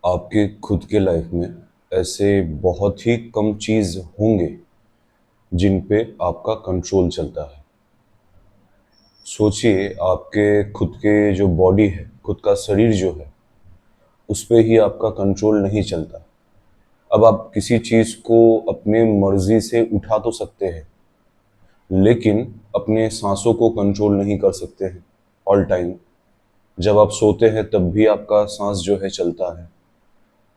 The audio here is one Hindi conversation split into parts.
आपके खुद के लाइफ में ऐसे बहुत ही कम चीज़ होंगे जिन पे आपका कंट्रोल चलता है। सोचिए आपके खुद के जो बॉडी है, खुद का शरीर जो है, उस पे ही आपका कंट्रोल नहीं चलता। अब आप किसी चीज़ को अपने मर्ज़ी से उठा तो सकते हैं, लेकिन अपने साँसों को कंट्रोल नहीं कर सकते हैं ऑल टाइम। जब आप सोते हैं तब भी आपका साँस जो है चलता है।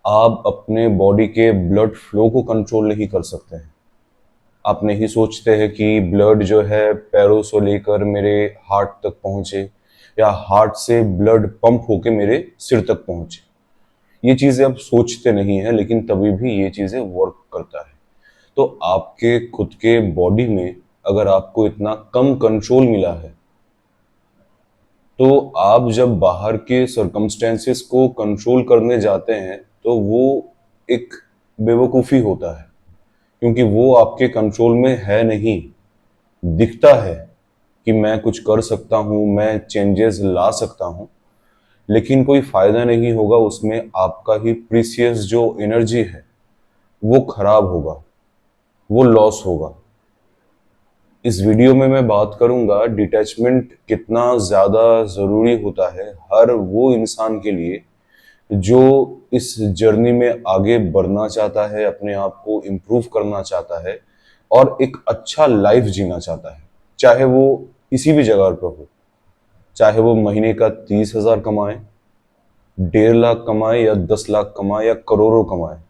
आप अपने बॉडी के ब्लड फ्लो को कंट्रोल नहीं कर सकते हैं। आप नहीं सोचते हैं कि ब्लड जो है पैरों से लेकर मेरे हार्ट तक पहुंचे या हार्ट से ब्लड पंप होके मेरे सिर तक पहुंचे। ये चीज़ें आप सोचते नहीं हैं, लेकिन तभी भी ये चीज़ें वर्क करता है। तो आपके खुद के बॉडी में अगर आपको इतना कम कंट्रोल मिला है, तो आप जब बाहर के सर्कमस्टेंसेस को कंट्रोल करने जाते हैं, तो वो एक बेवकूफ़ी होता है, क्योंकि वो आपके कंट्रोल में है नहीं। दिखता है कि मैं कुछ कर सकता हूँ, मैं चेंजेस ला सकता हूँ, लेकिन कोई फ़ायदा नहीं होगा उसमें। आपका ही प्रीसियस जो एनर्जी है, वो खराब होगा, वो लॉस होगा। इस वीडियो में मैं बात करूँगा डिटैचमेंट कितना ज़्यादा ज़रूरी होता है हर वो इंसान के लिए जो इस जर्नी में आगे बढ़ना चाहता है, अपने आप को इम्प्रूव करना चाहता है और एक अच्छा लाइफ जीना चाहता है। चाहे वो किसी भी जगह पर हो, चाहे वो महीने का 30,000 कमाए, 1.5 लाख कमाए या 10 लाख कमाए या करोड़ों कमाए,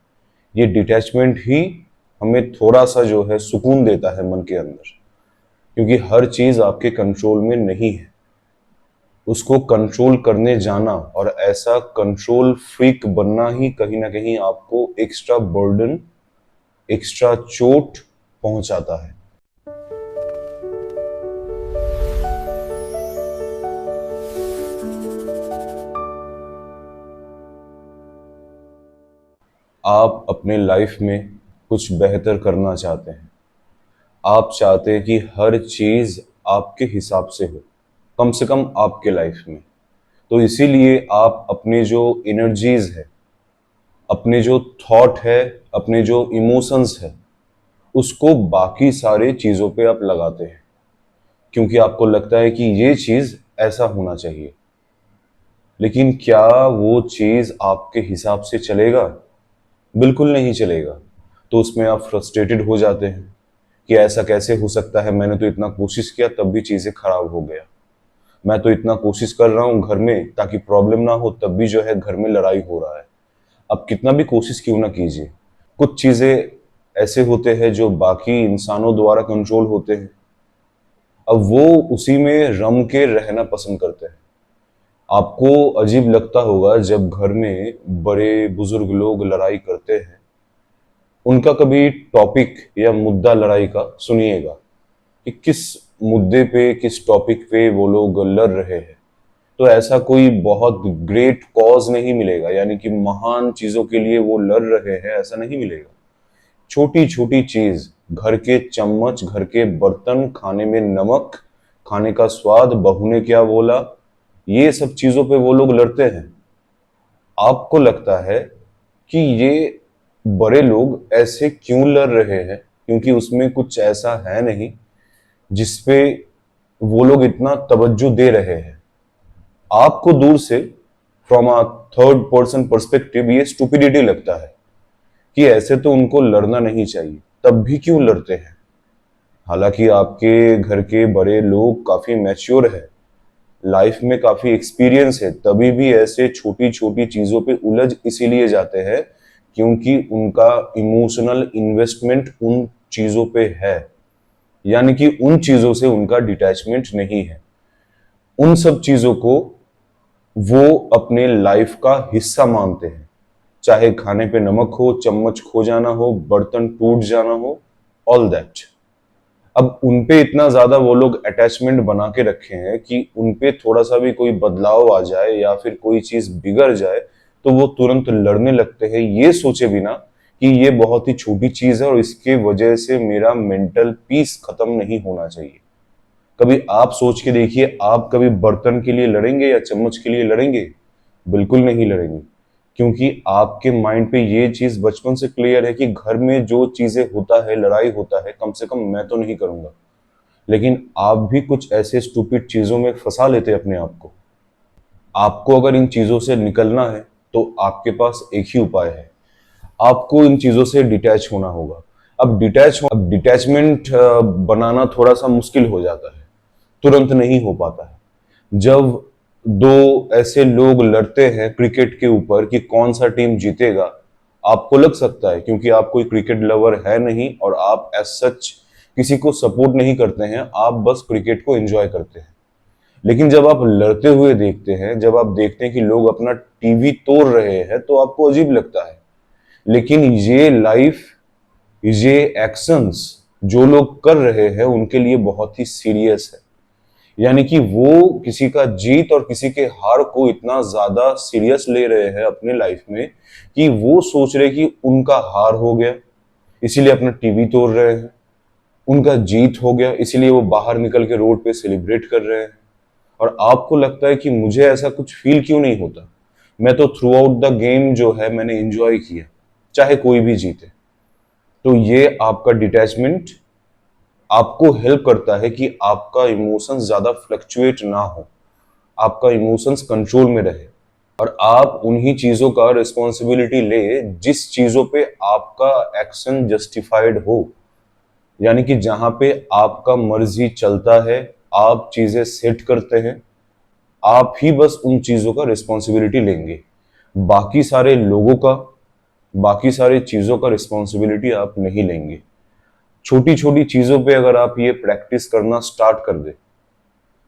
ये डिटैचमेंट ही हमें थोड़ा सा जो है सुकून देता है मन के अंदर, क्योंकि हर चीज आपके कंट्रोल में नहीं है। उसको कंट्रोल करने जाना और ऐसा कंट्रोल फ्रीक बनना ही कहीं ना कहीं आपको एक्स्ट्रा बर्डन, एक्स्ट्रा चोट पहुंचाता है। आप अपने लाइफ में कुछ बेहतर करना चाहते हैं। आप चाहते हैं कि हर चीज आपके हिसाब से हो, कम से कम आपके लाइफ में। तो इसीलिए आप अपने जो एनर्जीज है, अपने जो थॉट है, अपने जो इमोशंस है, उसको बाकी सारे चीजों पे आप लगाते हैं, क्योंकि आपको लगता है कि ये चीज ऐसा होना चाहिए। लेकिन क्या वो चीज आपके हिसाब से चलेगा? बिल्कुल नहीं चलेगा। तो उसमें आप फ्रस्ट्रेटेड हो जाते हैं कि ऐसा कैसे हो सकता है, मैंने तो इतना कोशिश किया तब भी चीजें खराब हो गया। मैं तो इतना कोशिश कर रहा हूँ घर में ताकि प्रॉब्लम ना हो, तब भी जो है घर में लड़ाई हो रहा है। अब कितना भी कोशिश क्यों ना कीजिए, कुछ चीजें ऐसे होते हैं जो बाकी इंसानों द्वारा कंट्रोल होते हैं। अब वो उसी में रम के रहना पसंद करते हैं। आपको अजीब लगता होगा जब घर में बड़े बुजुर्ग लोग लड़ाई करते हैं, उनका कभी टॉपिक या मुद्दा लड़ाई का सुनिएगा कि किस मुद्दे पे, किस टॉपिक पे वो लोग लड़ रहे हैं। तो ऐसा कोई बहुत ग्रेट कॉज नहीं मिलेगा, यानी कि महान चीजों के लिए वो लड़ रहे हैं, ऐसा नहीं मिलेगा। छोटी छोटी चीज, घर के चम्मच, घर के बर्तन, खाने में नमक, खाने का स्वाद, बहू ने क्या बोला, ये सब चीजों पे वो लोग लड़ते हैं। आपको लगता है कि ये बड़े लोग ऐसे क्यों लड़ रहे हैं, क्योंकि उसमें कुछ ऐसा है नहीं जिसपे वो लोग इतना तवज्जो दे रहे हैं। आपको दूर से from a third person perspective ये स्टुपिडिटी लगता है कि ऐसे तो उनको लड़ना नहीं चाहिए, तब भी क्यों लड़ते हैं। हालांकि आपके घर के बड़े लोग काफी मैच्योर है, लाइफ में काफी एक्सपीरियंस है, तभी भी ऐसे छोटी छोटी चीजों पे उलझ इसीलिए जाते हैं क्योंकि उनका इमोशनल इन्वेस्टमेंट उन चीजों पे है, यानी कि उन चीजों से उनका डिटैचमेंट नहीं है। उन सब चीजों को वो अपने लाइफ का हिस्सा मानते हैं, चाहे खाने पे नमक हो, चम्मच खो जाना हो, बर्तन टूट जाना हो, ऑल दैट। अब उनपे इतना ज्यादा वो लोग अटैचमेंट बना के रखे हैं कि उनपे थोड़ा सा भी कोई बदलाव आ जाए या फिर कोई चीज बिगड़ जाए तो वो तुरंत लड़ने लगते हैं, ये सोचे बिना कि ये बहुत ही छोटी चीज है और इसके वजह से मेरा मेंटल पीस खत्म नहीं होना चाहिए। कभी आप सोच के देखिए, आप कभी बर्तन के लिए लड़ेंगे या चम्मच के लिए लड़ेंगे? बिल्कुल नहीं लड़ेंगे। क्योंकि आपके माइंड पे ये चीज बचपन से क्लियर है कि घर में जो चीजें होता है, लड़ाई होता है, कम से कम मैं तो नहीं करूंगा। लेकिन आप भी कुछ ऐसे स्टूपिड चीजों में फंसा लेते हैं अपने आप को। आपको अगर इन चीजों से निकलना है तो आपके पास एक ही उपाय है, आपको इन चीजों से डिटैच होना होगा। अब डिटैचमेंट बनाना थोड़ा सा मुश्किल हो जाता है, तुरंत नहीं हो पाता है। जब दो ऐसे लोग लड़ते हैं क्रिकेट के ऊपर कि कौन सा टीम जीतेगा, आपको लग सकता है, क्योंकि आप कोई क्रिकेट लवर है नहीं और आप एज सच किसी को सपोर्ट नहीं करते हैं, आप बस क्रिकेट को एंजॉय करते हैं। लेकिन जब आप लड़ते हुए देखते हैं, जब आप देखते हैं कि लोग अपना टीवी तोड़ रहे हैं, तो आपको अजीब लगता है। लेकिन ये लाइफ, ये एक्शंस जो लोग कर रहे हैं उनके लिए बहुत ही सीरियस है। यानी कि वो किसी का जीत और किसी के हार को इतना ज्यादा सीरियस ले रहे हैं अपने लाइफ में कि वो सोच रहे कि उनका हार हो गया इसीलिए अपना टीवी तोड़ रहे हैं, उनका जीत हो गया इसीलिए वो बाहर निकल के रोड पे सेलिब्रेट कर रहे हैं। और आपको लगता है कि मुझे ऐसा कुछ फील क्यों नहीं होता, मैं तो थ्रू आउट द गेम जो है मैंने एंजॉय किया, चाहे कोई भी जीते। तो ये आपका डिटैचमेंट आपको हेल्प करता है कि आपका इमोशंस ज्यादा फ्लक्चुएट ना हो, आपका इमोशंस कंट्रोल में रहे और आप उन्हीं चीजों का रिस्पॉन्सिबिलिटी ले जिस चीजों पे आपका एक्शन जस्टिफाइड हो। यानी कि जहां पे आपका मर्जी चलता है, आप चीजें सेट करते हैं, आप ही बस उन चीजों का रिस्पॉन्सिबिलिटी लेंगे। बाकी सारे लोगों का, बाकी सारी चीजों का रिस्पॉन्सिबिलिटी आप नहीं लेंगे। छोटी छोटी चीजों पे अगर आप ये प्रैक्टिस करना स्टार्ट कर दे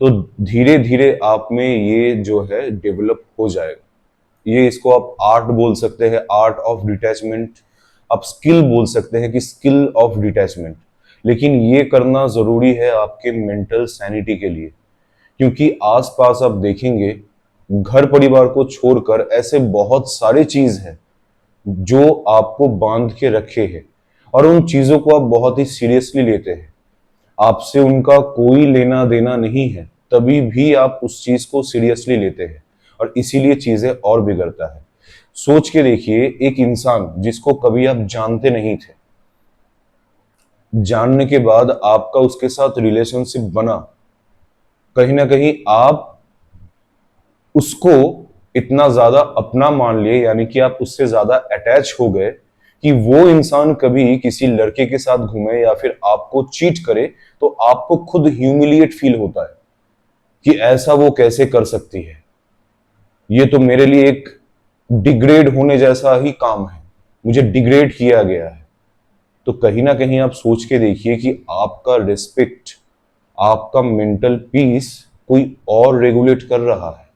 तो धीरे धीरे आप में ये जो है डेवलप हो जाएगा। ये इसको आप आर्ट बोल सकते हैं, आर्ट ऑफ डिटैचमेंट। आप स्किल बोल सकते हैं कि स्किल ऑफ डिटैचमेंट। लेकिन ये करना जरूरी है आपके मेंटल सैनिटी के लिए, क्योंकि आसपास आप देखेंगे घर परिवार को छोड़कर ऐसे बहुत सारे चीज हैं जो आपको बांध के रखे हैं और उन चीजों को आप बहुत ही सीरियसली लेते हैं। आपसे उनका कोई लेना देना नहीं है, तभी भी आप उस चीज को सीरियसली लेते हैं और इसीलिए चीजें और बिगड़ता है। सोच के देखिए, एक इंसान जिसको कभी आप जानते नहीं थे, जानने के बाद आपका उसके साथ रिलेशनशिप बना, कहीं ना कहीं आप उसको इतना ज्यादा अपना मान लिए, यानी कि आप उससे ज्यादा अटैच हो गए कि वो इंसान कभी किसी लड़के के साथ घूमे या फिर आपको चीट करे तो आपको खुद ह्यूमिलिएट फील होता है कि ऐसा वो कैसे कर सकती है, ये तो मेरे लिए एक डिग्रेड होने जैसा ही काम है, मुझे डिग्रेड किया गया है। तो कहीं ना कहीं आप सोच के देखिए कि आपका रिस्पेक्ट, आपका मेंटल पीस कोई और रेगुलेट कर रहा है,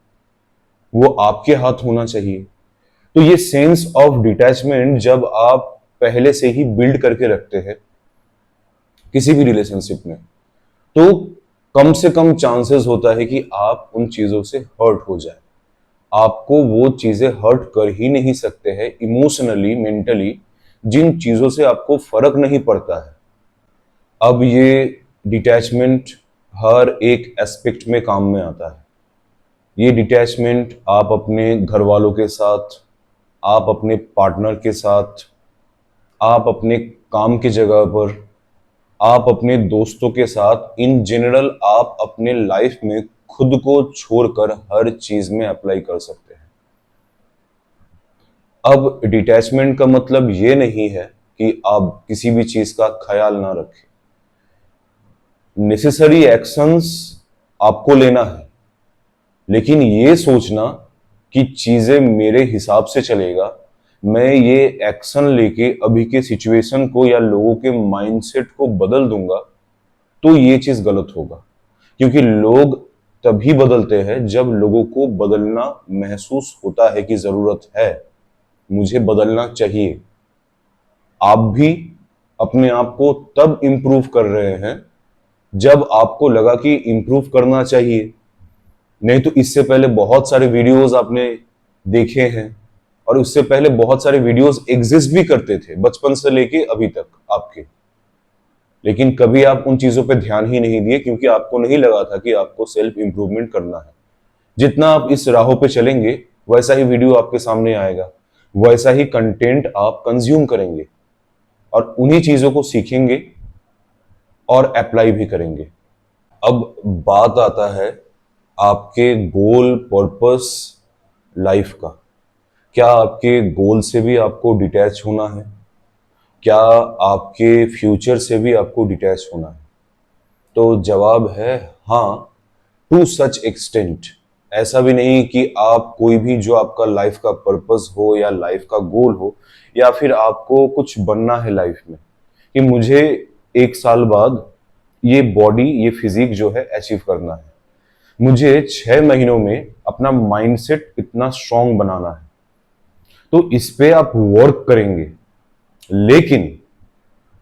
वो आपके हाथ होना चाहिए। तो ये सेंस ऑफ डिटैचमेंट जब आप पहले से ही बिल्ड करके रखते हैं किसी भी रिलेशनशिप में, तो कम से कम चांसेस होता है कि आप उन चीजों से हर्ट हो जाए। आपको वो चीजें हर्ट कर ही नहीं सकते हैं इमोशनली, मेंटली, जिन चीजों से आपको फर्क नहीं पड़ता है। अब ये डिटैचमेंट हर एक एस्पेक्ट में काम में आता है। ये डिटैचमेंट आप अपने घर वालों के साथ, आप अपने पार्टनर के साथ, आप अपने काम की जगह पर, आप अपने दोस्तों के साथ, इन जनरल आप अपने लाइफ में खुद को छोड़कर हर चीज में अप्लाई कर सकते हैं। अब डिटैचमेंट का मतलब ये नहीं है कि आप किसी भी चीज का ख्याल ना रखें। नेसेसरी एक्शंस आपको लेना है, लेकिन ये सोचना कि चीजें मेरे हिसाब से चलेगा, मैं ये एक्शन लेके अभी के सिचुएशन को या लोगों के माइंडसेट को बदल दूंगा, तो ये चीज गलत होगा। क्योंकि लोग तभी बदलते हैं जब लोगों को बदलना महसूस होता है कि जरूरत है, मुझे बदलना चाहिए। आप भी अपने आप को तब इंप्रूव कर रहे हैं जब आपको लगा कि इंप्रूव करना चाहिए। नहीं तो इससे पहले बहुत सारे वीडियोस आपने देखे हैं और उससे पहले बहुत सारे वीडियोस एग्जिस्ट भी करते थे बचपन से लेके अभी तक आपके, लेकिन कभी आप उन चीजों पे ध्यान ही नहीं दिए क्योंकि आपको नहीं लगा था कि आपको सेल्फ इंप्रूवमेंट करना है। जितना आप इस राहों पे चलेंगे वैसा ही वीडियो आपके सामने आएगा। वैसा ही कंटेंट आप कंज्यूम करेंगे और उन्हीं चीजों को सीखेंगे और अप्लाई भी करेंगे। अब बात आता है आपके गोल पर्पस लाइफ का। क्या आपके गोल से भी आपको डिटैच होना है? क्या आपके फ्यूचर से भी आपको डिटैच होना है? तो जवाब है हाँ, टू सच एक्सटेंट। ऐसा भी नहीं कि आप कोई भी जो आपका लाइफ का पर्पस हो या लाइफ का गोल हो या फिर आपको कुछ बनना है लाइफ में कि मुझे 1 साल बाद ये बॉडी ये फिजिक जो है अचीव करना है, मुझे 6 महीनों में अपना माइंडसेट इतना स्ट्रांग बनाना है। तो इस पे आप वर्क करेंगे, लेकिन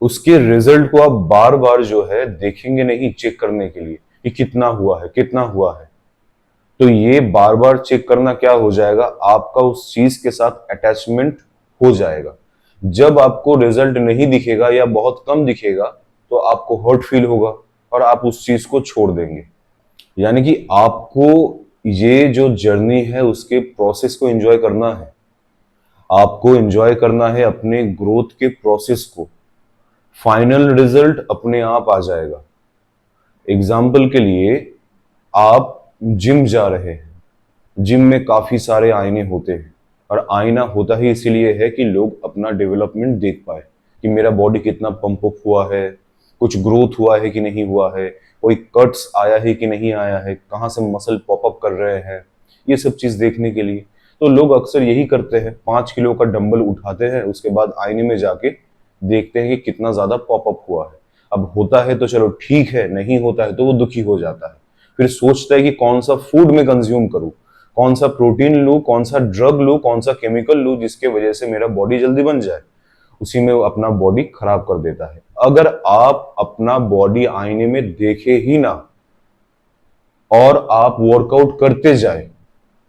उसके रिजल्ट को आप बार बार जो है देखेंगे नहीं चेक करने के लिए कि कितना हुआ है कितना हुआ है। तो ये बार बार चेक करना क्या हो जाएगा, आपका उस चीज के साथ अटैचमेंट हो जाएगा। जब आपको रिजल्ट नहीं दिखेगा या बहुत कम दिखेगा तो आपको हर्ट फील होगा और आप उस चीज को छोड़ देंगे। यानी कि आपको ये जो जर्नी है उसके प्रोसेस को एंजॉय करना है। आपको एंजॉय करना है अपने ग्रोथ के प्रोसेस को। फाइनल रिजल्ट अपने आप आ जाएगा। एग्जाम्पल के लिए, आप जिम जा रहे हैं, जिम में काफी सारे आईने होते हैं और आईना होता ही इसीलिए है कि लोग अपना डेवलपमेंट देख पाए कि मेरा बॉडी कितना पंप अप हुआ है, कुछ ग्रोथ हुआ है कि नहीं हुआ है, कोई कट्स आया है कि नहीं आया है, कहाँ से मसल पॉप अप कर रहे हैं, ये सब चीज देखने के लिए। तो लोग अक्सर यही करते हैं, 5 किलो का डंबल उठाते हैं, उसके बाद आईने में जाके देखते हैं कि कितना ज्यादा पॉप अप हुआ है। अब होता है तो चलो ठीक है, नहीं होता है तो वो दुखी हो जाता है। फिर सोचता है कि कौन सा फूड में कंज्यूम करूं, कौन सा प्रोटीन लूं, कौन सा ड्रग लूं, कौन सा केमिकल लूं जिसके वजह से मेरा बॉडी जल्दी बन जाए। उसी में वो अपना बॉडी खराब कर देता है। अगर आप अपना बॉडी आईने में देखे ही ना और आप वर्कआउट करते जाए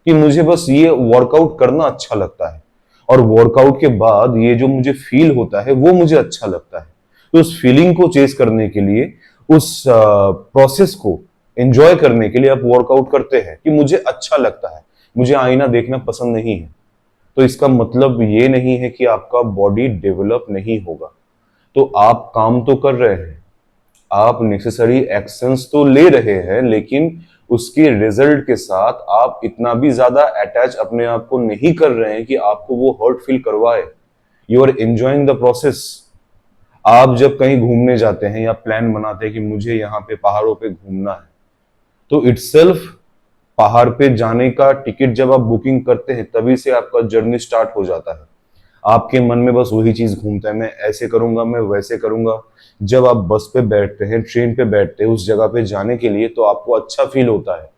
कि मुझे बस ये वर्कआउट करना अच्छा लगता है और वर्कआउट के बाद ये जो मुझे फील होता है वो मुझे अच्छा लगता है, तो उस फीलिंग को चेस करने के लिए, उस प्रोसेस को एंजॉय करने के लिए आप वर्कआउट करते हैं कि मुझे अच्छा लगता है, मुझे आईना देखना पसंद नहीं है, तो इसका मतलब ये नहीं है कि आपका बॉडी डेवलप नहीं होगा। तो आप काम तो कर रहे हैं, आप नेसेसरी एक्शंस तो ले रहे हैं, लेकिन उसके रिजल्ट के साथ आप इतना भी ज्यादा अटैच अपने आप को नहीं कर रहे हैं कि आपको वो हर्ट फील करवाए। You are enjoying the process. आप जब कहीं घूमने जाते हैं या प्लान बनाते हैं कि मुझे यहाँ पे पहाड़ों पे घूमना है, तो इटसेल्फ पहाड़ पे जाने का टिकट जब आप बुकिंग करते हैं तभी से आपका जर्नी स्टार्ट हो जाता है। आपके मन में बस वही चीज घूमता है, मैं ऐसे करूंगा, मैं वैसे करूंगा। जब आप बस पे बैठते हैं, ट्रेन पे बैठते हैं उस जगह पे जाने के लिए, तो आपको अच्छा फील होता है।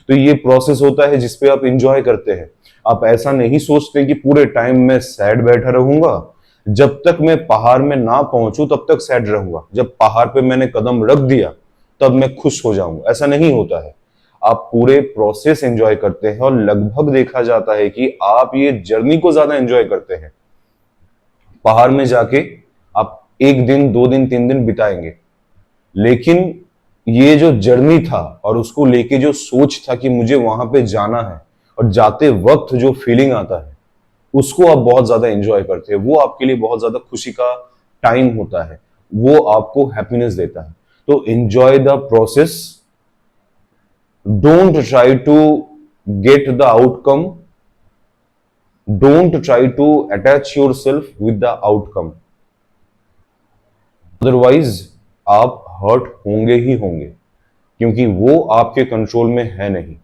तो ये प्रोसेस होता है जिसपे आप इंजॉय करते हैं। आप ऐसा नहीं सोचते कि पूरे टाइम मैं सैड बैठा रहूंगा, जब तक मैं पहाड़ में ना पहुंचूं तब तक सैड रहूंगा, जब पहाड़ पे मैंने कदम रख दिया तब मैं खुश हो जाऊंगा। ऐसा नहीं होता है। आप पूरे प्रोसेस एंजॉय करते हैं और लगभग देखा जाता है कि आप ये जर्नी को ज्यादा एंजॉय करते हैं। पहाड़ में जाके आप 1 दिन 2 दिन 3 दिन बिताएंगे, लेकिन ये जो जर्नी था और उसको लेके जो सोच था कि मुझे वहां पे जाना है, और जाते वक्त जो फीलिंग आता है उसको आप बहुत ज्यादा एंजॉय करते हैं। वो आपके लिए बहुत ज्यादा खुशी का टाइम होता है, वो आपको हैप्पीनेस देता है। तो enjoy the process, don't try to get the outcome, don't try to attach yourself with the outcome. Otherwise आप हर्ट होंगे ही होंगे, क्योंकि वो आपके कंट्रोल में है नहीं।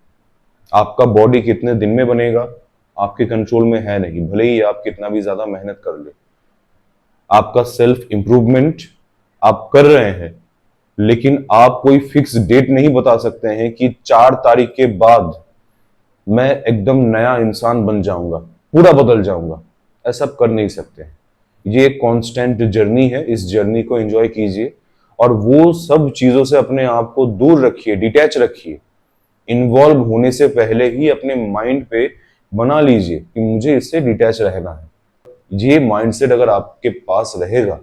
आपका बॉडी कितने दिन में बनेगा आपके कंट्रोल में है नहीं, भले ही आप कितना भी ज्यादा मेहनत कर ले। आपका सेल्फ इंप्रूवमेंट आप कर रहे हैं, लेकिन आप कोई फिक्स डेट नहीं बता सकते हैं कि 4 तारीख के बाद मैं एकदम नया इंसान बन जाऊंगा, पूरा बदल जाऊंगा। ऐसा आप कर नहीं सकते हैं। ये एक कांस्टेंट जर्नी है, इस जर्नी को एंजॉय कीजिए और वो सब चीजों से अपने आप को दूर रखिए, डिटैच रखिए। इन्वॉल्व होने से पहले ही अपने माइंड पे बना लीजिए कि मुझे इससे डिटैच रहना है। ये माइंडसेट अगर आपके पास रहेगा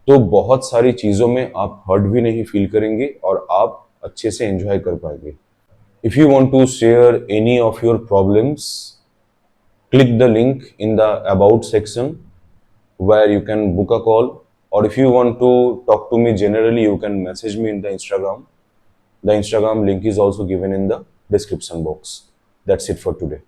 तो बहुत सारी चीजों में आप हर्ट भी नहीं फील करेंगे और आप अच्छे से एंजॉय कर पाएंगे। If you want to share any of your problems, Click the link in the About section where you can book a call, or if you want to talk to me generally, you can message me in the Instagram. The Instagram link is also given in the description box. That's it for today.